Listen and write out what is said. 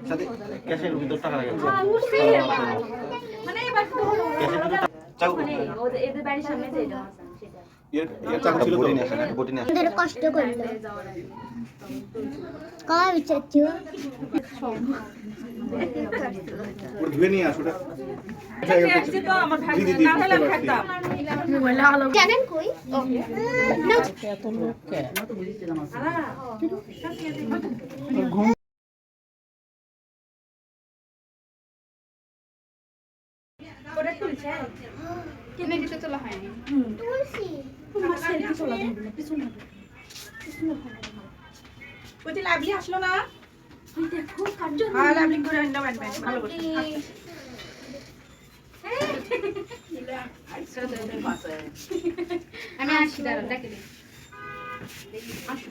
সাথে ক্যাশের ভিতর টাকা লাগে মানে এবার তো হলো চাকু মানে এদের বাড়ির সামনে যেটা এর চাকু ছিল তো বটি নিয়ে আসে না বটি নিয়ে আসে ধরে কষ্ট করলো কমা বিচারছো ওর ধুয়ে নিয়ে আসোটা আসছে তো আমার ভাই না হলে আমি থাকতাম জানেন কই এত লোক কে ওটা তুলছে কিনে দিতে তোলা হয়নি তুলসী তোমার সেলফি তোলা যাবে না পিছনে ওই যে লাভলি আসলো না ওই দেখো কার্য হ্যাঁ লাভলি করে আনলো ব্যান্ড ভালো করে আমি আসি দাঁড়ান দেখে দিই আসো